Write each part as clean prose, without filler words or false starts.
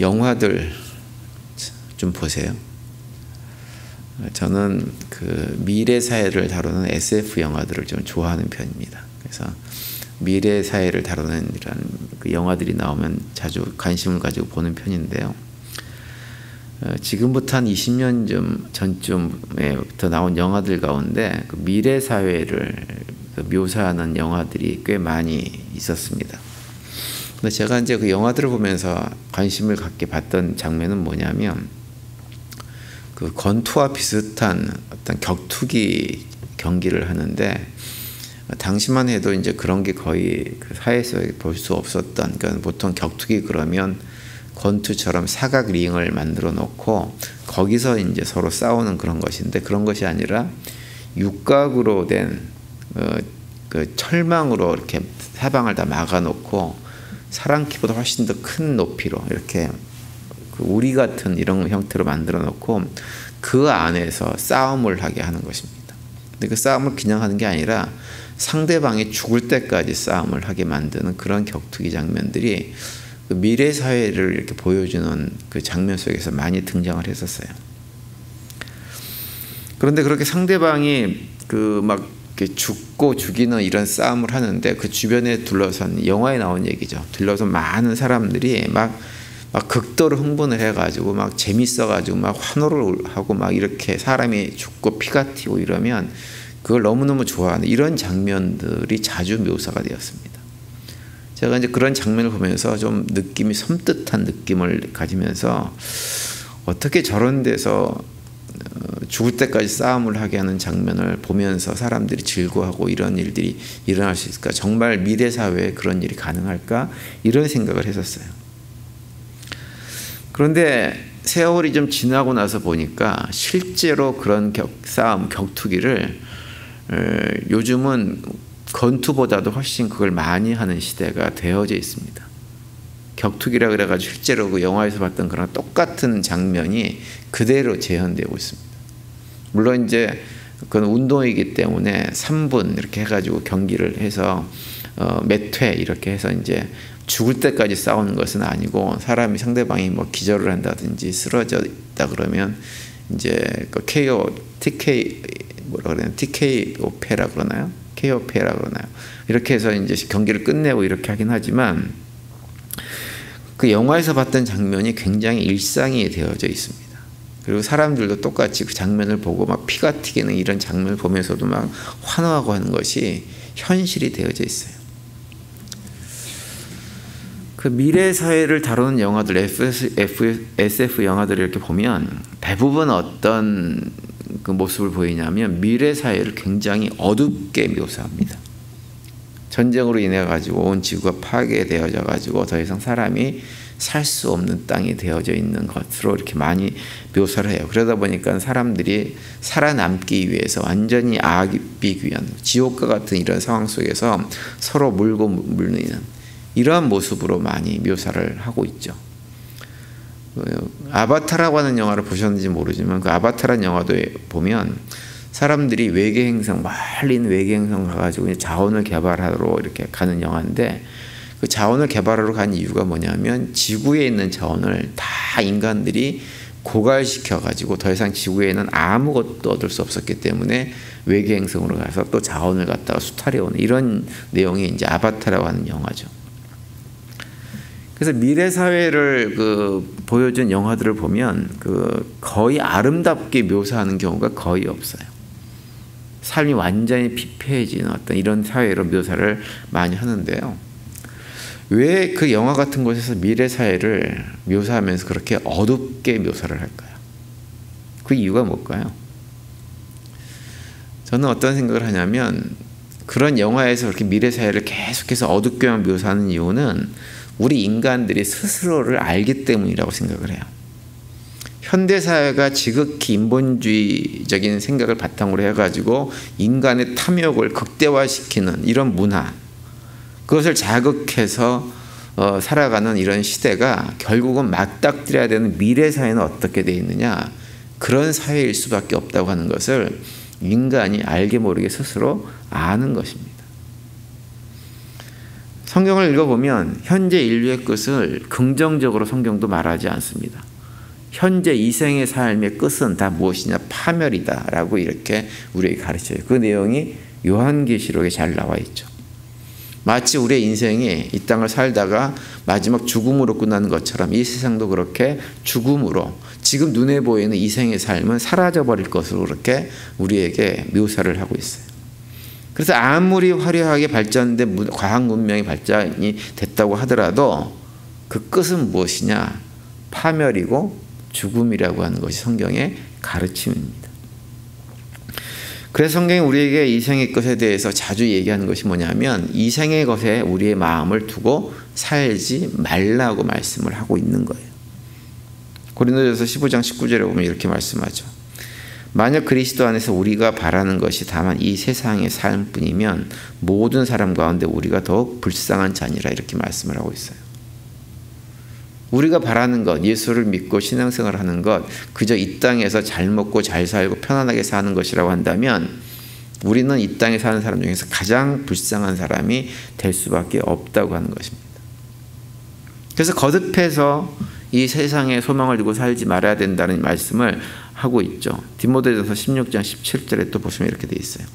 영화들 좀 보세요. 저는 그 미래 사회를 다루는 SF 영화들을 좀 좋아하는 편입니다. 그래서 미래 사회를 다루는 이런 그 영화들이 나오면 자주 관심을 가지고 보는 편인데요. 지금부터 한 20년 전쯤에부터 나온 영화들 가운데 그 미래 사회를 묘사하는 영화들이 꽤 많이 있었습니다. 근데 제가 이제 그 영화들을 보면서 관심을 갖게 봤던 장면은 뭐냐면, 그 권투와 비슷한 어떤 격투기 경기를 하는데, 당시만 해도 이제 그런 게 거의 그 사회에서 볼 수 없었던, 그러니까 보통 격투기 그러면 권투처럼 사각 링을 만들어 놓고 거기서 이제 서로 싸우는 그런 것인데, 그런 것이 아니라 육각으로 된 그 철망으로 이렇게 사방을 다 막아 놓고 사람 키보다 훨씬 더 큰 높이로 이렇게 그 우리 같은 이런 형태로 만들어 놓고 그 안에서 싸움을 하게 하는 것입니다. 근데 그 싸움을 그냥 하는 게 아니라 상대방이 죽을 때까지 싸움을 하게 만드는 그런 격투기 장면들이 그 미래 사회를 이렇게 보여주는 그 장면 속에서 많이 등장을 했었어요. 그런데 그렇게 상대방이 그 막 죽고 죽이는 이런 싸움을 하는데, 그 주변에 둘러선, 영화에 나온 얘기죠, 둘러선 많은 사람들이 막 극도로 흥분을 해가지고 막 재밌어가지고 막 환호를 하고 막 이렇게 사람이 죽고 피가 튀고 이러면 그걸 너무너무 좋아하는 이런 장면들이 자주 묘사가 되었습니다. 제가 이제 그런 장면을 보면서 좀 느낌이 섬뜩한 느낌을 가지면서, 어떻게 저런 데서 죽을 때까지 싸움을 하게 하는 장면을 보면서 사람들이 즐거워하고 이런 일들이 일어날 수 있을까? 정말 미래 사회에 그런 일이 가능할까? 이런 생각을 했었어요. 그런데 세월이 좀 지나고 나서 보니까 실제로 그런 싸움, 격투기를 요즘은 권투보다도 훨씬 그걸 많이 하는 시대가 되어져 있습니다. 격투기라 그래가지고 실제로 그 영화에서 봤던 그런 똑같은 장면이 그대로 재현되고 있습니다. 물론 이제 그건 운동이기 때문에 3분 이렇게 해가지고 경기를 해서 몇 회 이렇게 해서 이제 죽을 때까지 싸우는 것은 아니고, 사람이 상대방이 뭐 기절을 한다든지 쓰러져 있다 그러면 이제 그 KO, TK 뭐라 그래요? TKO패라 그러나요? KO패라 그러나요? 이렇게 해서 이제 경기를 끝내고 이렇게 하긴 하지만, 그 영화에서 봤던 장면이 굉장히 일상이 되어져 있습니다. 그리고 사람들도 똑같이 그 장면을 보고 막 피가 튀기는 이런 장면을 보면서도 막 환호하고 하는 것이 현실이 되어져 있어요. 그 미래 사회를 다루는 영화들, SF 영화들을 이렇게 보면 대부분 어떤 그 모습을 보이냐면, 미래 사회를 굉장히 어둡게 묘사합니다. 전쟁으로 인해 가지고 온 지구가 파괴되어져 가지고 더 이상 사람이 살 수 없는 땅이 되어져 있는 것으로 이렇게 많이 묘사를 해요. 그러다 보니까 사람들이 살아남기 위해서 완전히 아비규환, 지옥과 같은 이런 상황 속에서 서로 물고 물리는 이러한 모습으로 많이 묘사를 하고 있죠. 아바타라고 하는 영화를 보셨는지 모르지만, 그 아바타라는 영화도 보면 사람들이 외계 행성, 멀리 있는 외계 행성 가가지고 자원을 개발하러 이렇게 가는 영화인데, 그 자원을 개발하러 간 이유가 뭐냐면, 지구에 있는 자원을 다 인간들이 고갈시켜가지고 더 이상 지구에는 아무것도 얻을 수 없었기 때문에 외계 행성으로 가서 또 자원을 갖다가 수탈해오는 이런 내용이 이제 아바타라고 하는 영화죠. 그래서 미래 사회를 그 보여준 영화들을 보면 그 거의 아름답게 묘사하는 경우가 거의 없어요. 삶이 완전히 피폐해지는 어떤 이런 사회로 묘사를 많이 하는데요. 왜 그 영화 같은 곳에서 미래 사회를 묘사하면서 그렇게 어둡게 묘사를 할까요? 그 이유가 뭘까요? 저는 어떤 생각을 하냐면, 그런 영화에서 그렇게 미래 사회를 계속해서 어둡게만 묘사하는 이유는 우리 인간들이 스스로를 알기 때문이라고 생각을 해요. 현대사회가 지극히 인본주의적인 생각을 바탕으로 해가지고 인간의 탐욕을 극대화시키는 이런 문화, 그것을 자극해서 살아가는 이런 시대가 결국은 맞닥뜨려야 되는 미래 사회는 어떻게 되어 있느냐, 그런 사회일 수밖에 없다고 하는 것을 인간이 알게 모르게 스스로 아는 것입니다. 성경을 읽어보면 현재 인류의 끝을 긍정적으로 성경도 말하지 않습니다. 현재 이 생의 삶의 끝은 다 무엇이냐? 파멸이다 라고 이렇게 우리에게 가르쳐요. 그 내용이 요한계시록에 잘 나와 있죠. 마치 우리의 인생이 이 땅을 살다가 마지막 죽음으로 끝나는 것처럼 이 세상도 그렇게 죽음으로, 지금 눈에 보이는 이 생의 삶은 사라져버릴 것으로 그렇게 우리에게 묘사를 하고 있어요. 그래서 아무리 화려하게 발전된 과학 문명이 발전이 됐다고 하더라도 그 끝은 무엇이냐? 파멸이고 죽음이라고 하는 것이 성경의 가르침입니다. 그래서 성경이 우리에게 이 생의 것에 대해서 자주 얘기하는 것이 뭐냐면 이 생의 것에 우리의 마음을 두고 살지 말라고 말씀을 하고 있는 거예요. 고린도전서 15장 19절에 보면 이렇게 말씀하죠. 만약 그리스도 안에서 우리가 바라는 것이 다만 이 세상의 삶뿐이면 모든 사람 가운데 우리가 더욱 불쌍한 자니라 이렇게 말씀을 하고 있어요. 우리가 바라는 것, 예수를 믿고 신앙생활을 하는 것, 그저 이 땅에서 잘 먹고 잘 살고 편안하게 사는 것이라고 한다면 우리는 이 땅에 사는 사람 중에서 가장 불쌍한 사람이 될 수밖에 없다고 하는 것입니다. 그래서 거듭해서 이 세상에 소망을 두고 살지 말아야 된다는 말씀을 하고 있죠. 디모데전서 16장 17절에 또 보시면 이렇게 돼 있어요.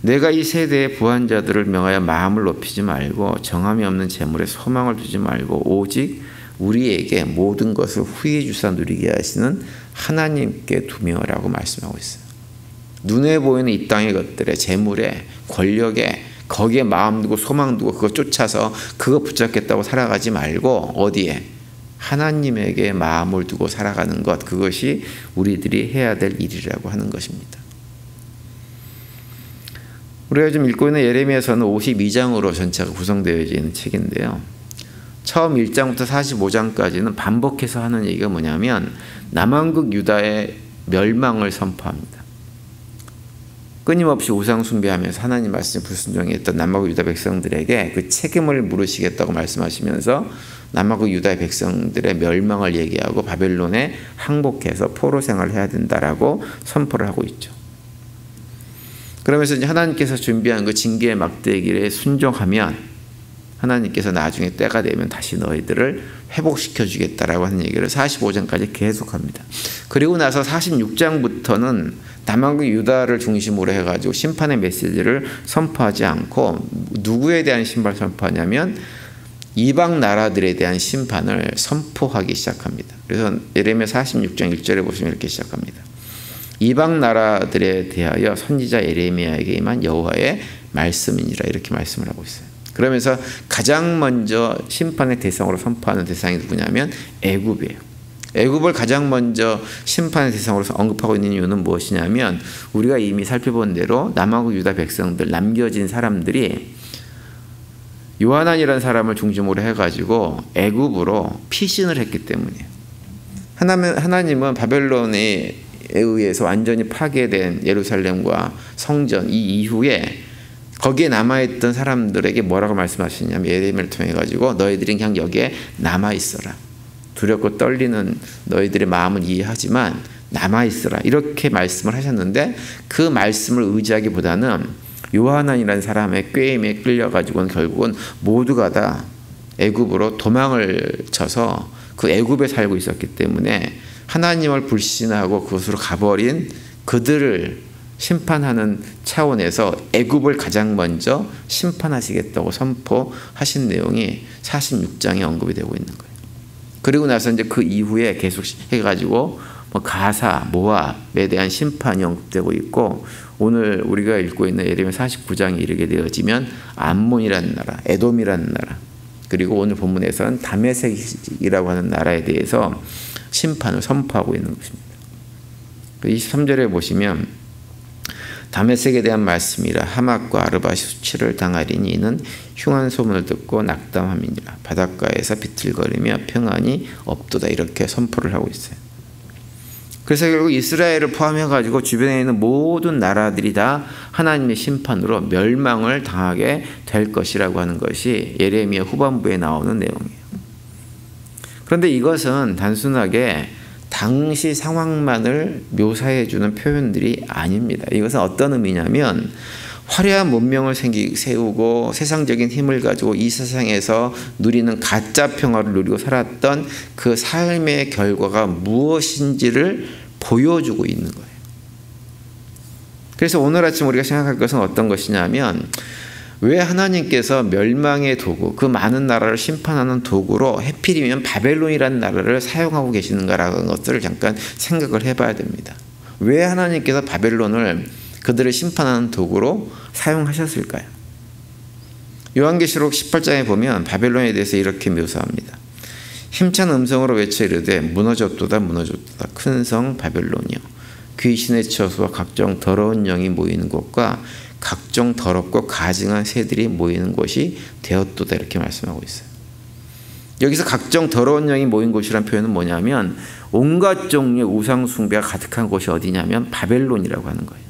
내가 이 세대의 부한자들을 명하여 마음을 높이지 말고 정함이 없는 재물에 소망을 두지 말고 오직 우리에게 모든 것을 후히 주사 누리게 하시는 하나님께 두며라고 말씀하고 있어요. 눈에 보이는 이 땅의 것들에, 재물에, 권력에, 거기에 마음 두고 소망 두고 그거 쫓아서 그거 붙잡겠다고 살아가지 말고 어디에? 하나님에게 마음을 두고 살아가는 것, 그것이 우리들이 해야 될 일이라고 하는 것입니다. 우리가 좀 읽고 있는 예레미야서는 52장으로 전체가 구성되어 있는 책인데요. 처음 1장부터 45장까지는 반복해서 하는 얘기가 뭐냐면 남왕국 유다의 멸망을 선포합니다. 끊임없이 우상 숭배하면서 하나님 말씀에 불순종했던 남왕국 유다 백성들에게 그 책임을 물으시겠다고 말씀하시면서 남왕국 유다의 백성들의 멸망을 얘기하고 바벨론에 항복해서 포로 생활을 해야 된다라고 선포를 하고 있죠. 그러면서 이제 하나님께서 준비한 그 징계의 막대기에 순종하면 하나님께서 나중에 때가 되면 다시 너희들을 회복시켜 주겠다라고 하는 얘기를 45장까지 계속합니다. 그리고 나서 46장부터는 남왕국 유다를 중심으로 해가지고 심판의 메시지를 선포하지 않고 누구에 대한 심판을 선포하냐면 이방 나라들에 대한 심판을 선포하기 시작합니다. 그래서 예레미야 46장 1절에 보시면 이렇게 시작합니다. 이방 나라들에 대하여 선지자 예레미야에게 임한 여호와의 말씀이니라 이렇게 말씀을 하고 있어요. 그러면서 가장 먼저 심판의 대상으로 선포하는 대상이 누구냐면 애굽이에요. 애굽을 가장 먼저 심판의 대상으로 언급하고 있는 이유는 무엇이냐면 우리가 이미 살펴본 대로 남왕국 유다 백성들, 남겨진 사람들이 요하난이라는 사람을 중심으로 해가지고 애굽으로 피신을 했기 때문이에요. 하나님은 바벨론에 의해서 완전히 파괴된 예루살렘과 성전 이 이후에 거기에 남아있던 사람들에게 뭐라고 말씀하시냐면 예레미야를 통해 가지고 너희들이 그냥 여기에 남아있어라. 두렵고 떨리는 너희들의 마음은 이해하지만 남아있어라. 이렇게 말씀을 하셨는데 그 말씀을 의지하기보다는 요하난이라는 사람의 꾀임에 끌려가지고는 결국은 모두가 다 애굽으로 도망을 쳐서 그 애굽에 살고 있었기 때문에 하나님을 불신하고 그곳으로 가버린 그들을 심판하는 차원에서 애굽을 가장 먼저 심판하시겠다고 선포하신 내용이 46장에 언급이 되고 있는 거예요. 그리고 나서 이제 그 이후에 계속 해가지고 뭐 가사, 모압에 대한 심판이 언급되고 있고 오늘 우리가 읽고 있는 예레미야 49장이 이르게 되어지면 암몬이라는 나라, 에돔이라는 나라 그리고 오늘 본문에서는 다메섹이라고 하는 나라에 대해서 심판을 선포하고 있는 것입니다. 23절에 보시면 다메섹에 대한 말씀이라 하맛과 아르밧이 수치를 당하리니 이는 흉한 소문을 듣고 낙담함이니라 바닷가에서 비틀거리며 평안이 없도다 이렇게 선포를 하고 있어요. 그래서 결국 이스라엘을 포함해가지고 주변에 있는 모든 나라들이 다 하나님의 심판으로 멸망을 당하게 될 것이라고 하는 것이 예레미야 후반부에 나오는 내용이에요. 그런데 이것은 단순하게 당시 상황만을 묘사해 주는 표현들이 아닙니다. 이것은 어떤 의미냐면 화려한 문명을 세우고 세상적인 힘을 가지고 이 세상에서 누리는 가짜 평화를 누리고 살았던 그 삶의 결과가 무엇인지를 보여주고 있는 거예요. 그래서 오늘 아침 우리가 생각할 것은 어떤 것이냐면, 왜 하나님께서 멸망의 도구, 그 많은 나라를 심판하는 도구로 해필이면 바벨론이라는 나라를 사용하고 계시는가라는 것들을 잠깐 생각을 해봐야 됩니다. 왜 하나님께서 바벨론을 그들을 심판하는 도구로 사용하셨을까요? 요한계시록 18장에 보면 바벨론에 대해서 이렇게 묘사합니다. 힘찬 음성으로 외쳐 이르되 무너졌도다 무너졌도다 큰 성 바벨론이여, 귀신의 처소와 각종 더러운 영이 모이는 곳과 각종 더럽고 가증한 새들이 모이는 곳이 되었도다, 이렇게 말씀하고 있어요. 여기서 각종 더러운 영이 모인 곳이라는 표현은 뭐냐면, 온갖 종류의 우상 숭배가 가득한 곳이 어디냐면 바벨론이라고 하는 거예요.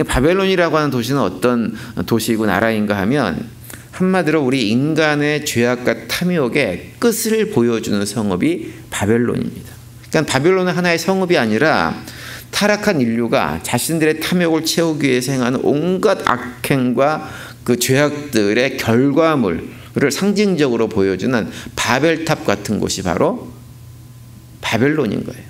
바벨론이라고 하는 도시는 어떤 도시이고 나라인가 하면, 한마디로 우리 인간의 죄악과 탐욕의 끝을 보여주는 성읍이 바벨론입니다. 그러니까 바벨론은 하나의 성읍이 아니라 타락한 인류가 자신들의 탐욕을 채우기 위해서 행하는 온갖 악행과 그 죄악들의 결과물을 상징적으로 보여주는 바벨탑 같은 곳이 바로 바벨론인 거예요.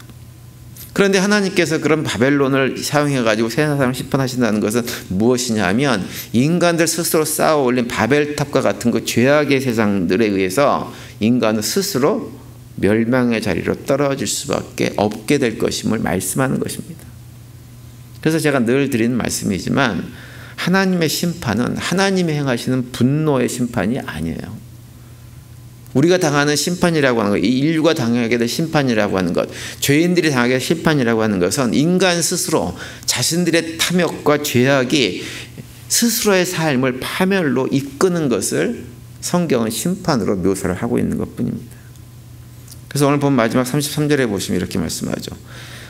그런데 하나님께서 그런 바벨론을 사용해가지고 세상을 심판하신다는 것은 무엇이냐 하면, 인간들 스스로 쌓아 올린 바벨탑과 같은 그 죄악의 세상들에 의해서 인간은 스스로 멸망의 자리로 떨어질 수밖에 없게 될 것임을 말씀하는 것입니다. 그래서 제가 늘 드리는 말씀이지만, 하나님의 심판은 하나님이 행하시는 분노의 심판이 아니에요. 우리가 당하는 심판이라고 하는 것, 이 인류가 당하게 될 심판이라고 하는 것, 죄인들이 당하게 될 심판이라고 하는 것은 인간 스스로 자신들의 탐욕과 죄악이 스스로의 삶을 파멸로 이끄는 것을 성경은 심판으로 묘사를 하고 있는 것뿐입니다. 그래서 오늘 본 마지막 33절에 보시면 이렇게 말씀하죠.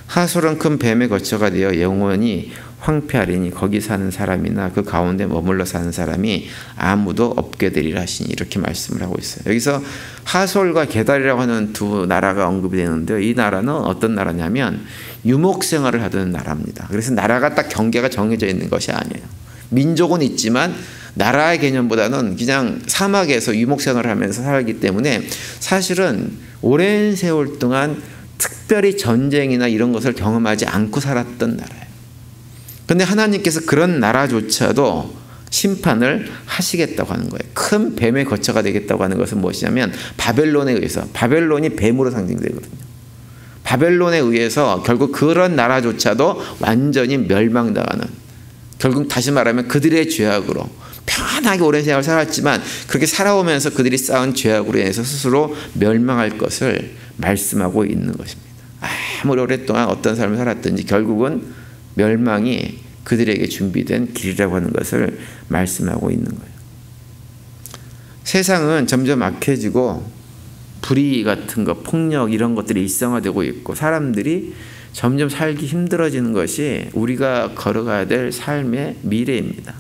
하솔은 큰 뱀의 거처가 되어 영원히 황폐하리니 거기 사는 사람이나 그 가운데 머물러 사는 사람이 아무도 없게 되리라 하시니, 이렇게 말씀을 하고 있어요. 여기서 하솔과 게달이라고 하는 두 나라가 언급이 되는데요. 이 나라는 어떤 나라냐면 유목 생활을 하던 나라입니다. 그래서 나라가 딱 경계가 정해져 있는 것이 아니에요. 민족은 있지만 나라의 개념보다는 그냥 사막에서 유목 생활을 하면서 살기 때문에 사실은 오랜 세월 동안 특별히 전쟁이나 이런 것을 경험하지 않고 살았던 나라예요. 그런데 하나님께서 그런 나라조차도 심판을 하시겠다고 하는 거예요. 큰 뱀의 거처가 되겠다고 하는 것은 무엇이냐면, 바벨론에 의해서, 바벨론이 뱀으로 상징되거든요. 바벨론에 의해서 결국 그런 나라조차도 완전히 멸망당하는, 결국 다시 말하면 그들의 죄악으로 편하게 오랜 세상을 살았지만 그렇게 살아오면서 그들이 쌓은 죄악으로 인해서 스스로 멸망할 것을 말씀하고 있는 것입니다. 아무리 오랫동안 어떤 삶을 살았든지 결국은 멸망이 그들에게 준비된 길이라고 하는 것을 말씀하고 있는 거예요. 세상은 점점 악해지고 불의 같은 것, 폭력 이런 것들이 일상화되고 있고 사람들이 점점 살기 힘들어지는 것이 우리가 걸어가야 될 삶의 미래입니다.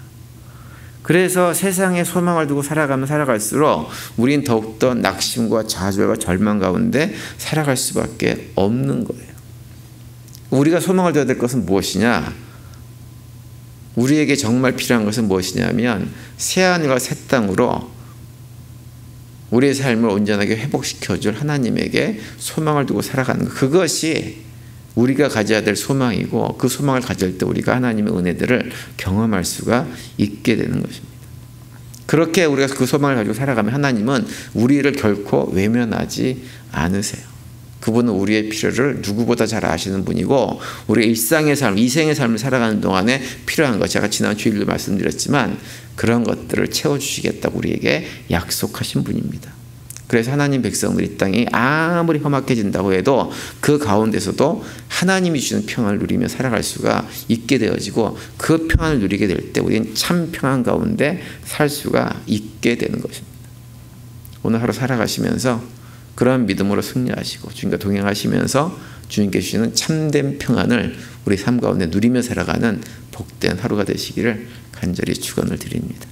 그래서 세상에 소망을 두고 살아가면 살아갈수록 우린 더욱더 낙심과 좌절과 절망 가운데 살아갈 수밖에 없는 거예요. 우리가 소망을 둬야 될 것은 무엇이냐? 우리에게 정말 필요한 것은 무엇이냐면 새하늘과 새 땅으로 우리의 삶을 온전하게 회복시켜줄 하나님에게 소망을 두고 살아가는 것. 그것이 우리가 가져야 될 소망이고, 그 소망을 가질 때 우리가 하나님의 은혜들을 경험할 수가 있게 되는 것입니다. 그렇게 우리가 그 소망을 가지고 살아가면 하나님은 우리를 결코 외면하지 않으세요. 그분은 우리의 필요를 누구보다 잘 아시는 분이고, 우리의 일상의 삶, 이생의 삶을 살아가는 동안에 필요한 것, 제가 지난 주일도 말씀드렸지만 그런 것들을 채워주시겠다고 우리에게 약속하신 분입니다. 그래서 하나님 백성들 이 땅이 아무리 험악해진다고 해도 그 가운데서도 하나님이 주시는 평안을 누리며 살아갈 수가 있게 되어지고, 그 평안을 누리게 될 때 우리는 참 평안 가운데 살 수가 있게 되는 것입니다. 오늘 하루 살아가시면서 그런 믿음으로 승리하시고 주님과 동행하시면서 주님께 주시는 참된 평안을 우리 삶 가운데 누리며 살아가는 복된 하루가 되시기를 간절히 축원을 드립니다.